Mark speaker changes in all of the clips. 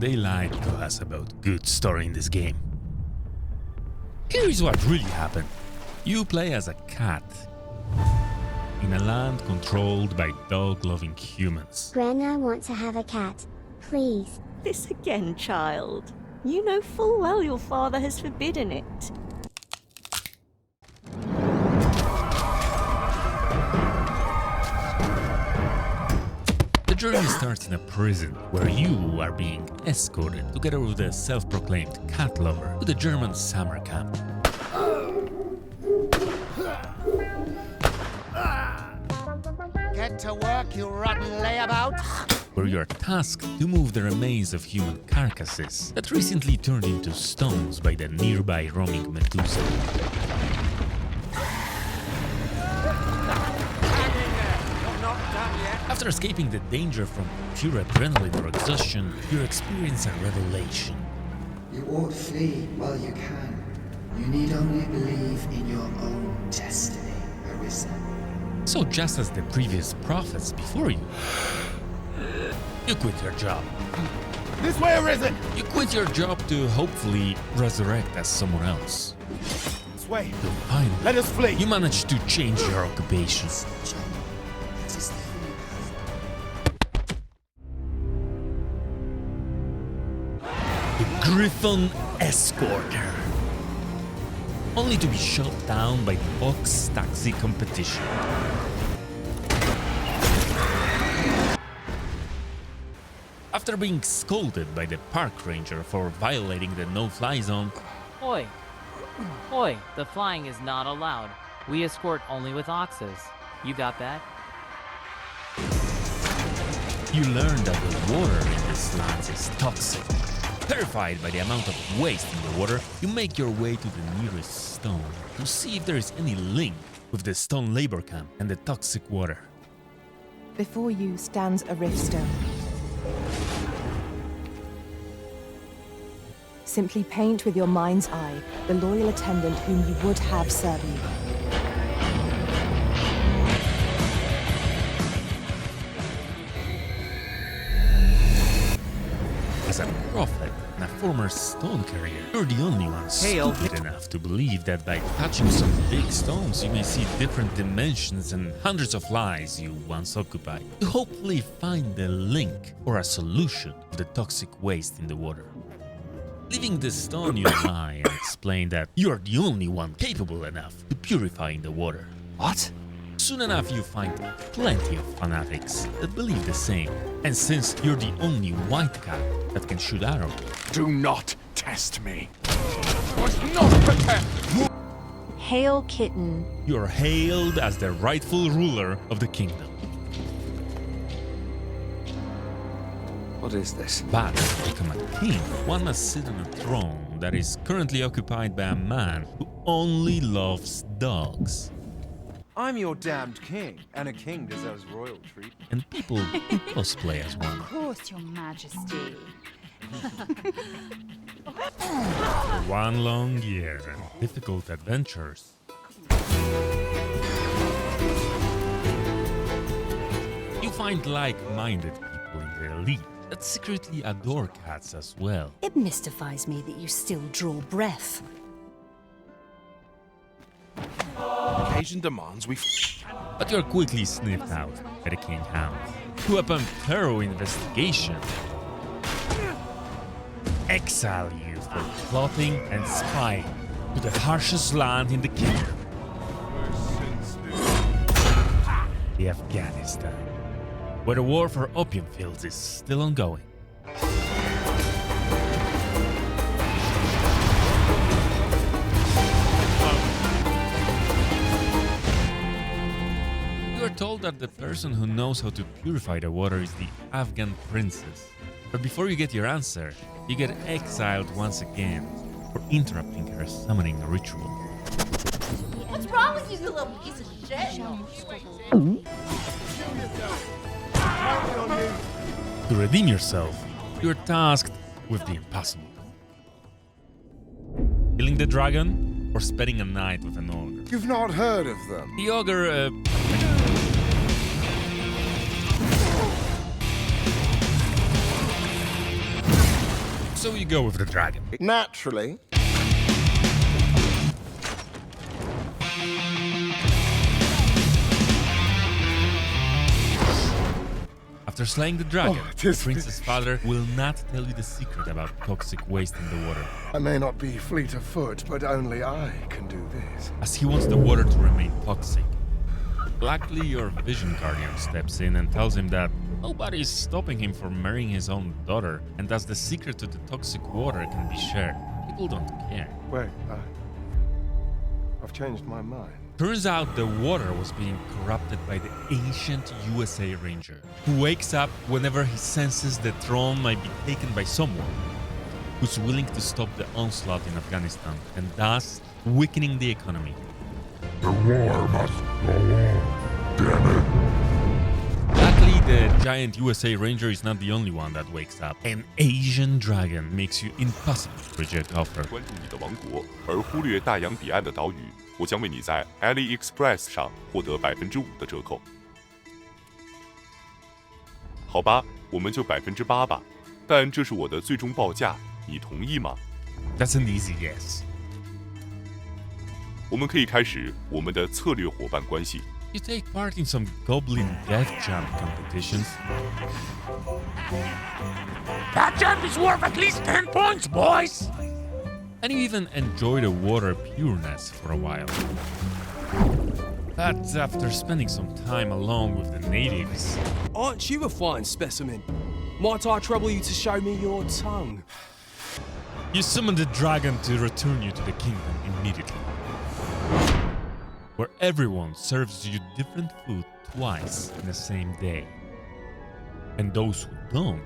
Speaker 1: They lied to us about good story in this game. Here is what really happened. You play as a cat in a land controlled by dog-loving humans.
Speaker 2: Gran, I want to have a cat. Please.
Speaker 3: This again, child. You know full well your father has forbidden it.
Speaker 1: The journey starts in a prison where you are being escorted together with a self-proclaimed cat lover to the German summer camp.
Speaker 4: Get to work, you rotten layabout!
Speaker 1: Where you are tasked to move the remains of human carcasses that recently turned into stones by the nearby roaming Medusa. After escaping the danger from pure adrenaline or exhaustion, you experience a revelation.
Speaker 5: You ought flee while you can. You need only believe in your own destiny, Arisen.
Speaker 1: So just as the previous prophets before you, you quit your job.
Speaker 4: This way, Arisen!
Speaker 1: You quit your job to hopefully resurrect as someone else.
Speaker 4: This way.
Speaker 1: Till finally,
Speaker 4: Let us flee!
Speaker 1: you manage to change your occupation.
Speaker 5: That is the only path.
Speaker 1: The Griffon Escorter. Only to be shot down by the Ox Taxi competition. After being scolded by the park ranger for violating the no-fly zone,
Speaker 6: Oi! Oi, the flying is not allowed. We escort only with oxes. You got that?
Speaker 1: you learn that the water in this land is toxic. Terrified by the amount of waste in the water, you make your way to the nearest stone to see if there is any link with the stone labor camp and the toxic water.
Speaker 7: Before you stands a rift stone. Simply paint with your mind's eye the loyal attendant whom you would have serve you.
Speaker 1: As a prophet and a former stone carrier, you're the only one stupid enough to believe that by touching some big stones you may see different dimensions and hundreds of lives you once occupied. You hopefully find the link or a solution to the toxic waste in the water. Leaving the stone, you lie and explain that you are the only one capable enough to purify the water.
Speaker 4: What?
Speaker 1: Soon enough, you find plenty of fanatics that believe the same. And since you're the only white cat that can shoot arrows,
Speaker 8: Do not test me. Was not prepared.
Speaker 2: Hail, kitten.
Speaker 1: you're hailed as the rightful ruler of the kingdom.
Speaker 8: What is this?
Speaker 1: But to become a king, one must sit on a throne that is currently occupied by a man who only loves dogs.
Speaker 9: I'm your damned king, and a king deserves royal treatment.
Speaker 1: And people who cosplay as one.
Speaker 10: Of course, your majesty.
Speaker 1: One long year and difficult adventures. You find like-minded people in the elite that secretly adore cats as well.
Speaker 10: It mystifies me that you still draw breath.
Speaker 8: Occasion demands we
Speaker 1: But you're quickly sniffed out by the King Hound, who upon thorough investigation exile you for plotting and spying to the harshest land in the kingdom, the Afghanistan, where the war for opium fields is still ongoing. You are told that the person who knows how to purify the water is the Afghan princess. But before you get your answer, you get exiled once again for interrupting her summoning ritual.
Speaker 11: What's wrong with you, you little piece of shit?
Speaker 1: To redeem yourself, you're tasked with the impossible. Killing the dragon or spending a night with an ogre.
Speaker 8: You've not heard of them.
Speaker 1: The ogre, So you go with the dragon.
Speaker 4: Naturally.
Speaker 1: After slaying the dragon, the prince's father will not tell you the secret about toxic waste in the water,
Speaker 8: I may not be fleet of foot, but only I can do this.
Speaker 1: as he wants the water to remain toxic. Luckily, your vision guardian steps in and tells him that nobody is stopping him from marrying his own daughter, and thus the secret to the toxic water can be shared. People don't care.
Speaker 8: Wait, I've changed my mind.
Speaker 1: Turns out the water was being corrupted by the ancient USA Ranger, who wakes up whenever he senses the throne might be taken by someone who's willing to stop the onslaught in Afghanistan, and thus weakening the economy.
Speaker 8: The war must go on. Damn it.
Speaker 1: Luckily, the giant USA Ranger is not the only one that wakes up. An Asian dragon makes you impossible to reject offer.
Speaker 12: 关注你的王国，而忽略大洋彼岸的岛屿，我将为你在 AliExpress 上获得5%的折扣。好吧，我们就8%吧，但这是我的最终报价，你同意吗？
Speaker 1: That's an easy yes.
Speaker 12: 我们可以开始我们的策略伙伴关系。
Speaker 1: You take part in some goblin death jump competitions.
Speaker 8: That jump is worth at least 10 points, boys!
Speaker 1: And you even enjoy the water pureness for a while. But after spending some time alone with the natives...
Speaker 13: Aren't you a fine specimen? Might I trouble you to show me your tongue?
Speaker 1: You summon the dragon to return you to the kingdom immediately, where everyone serves you different food twice in the same day. And those who don't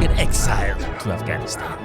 Speaker 1: get exiled to Afghanistan.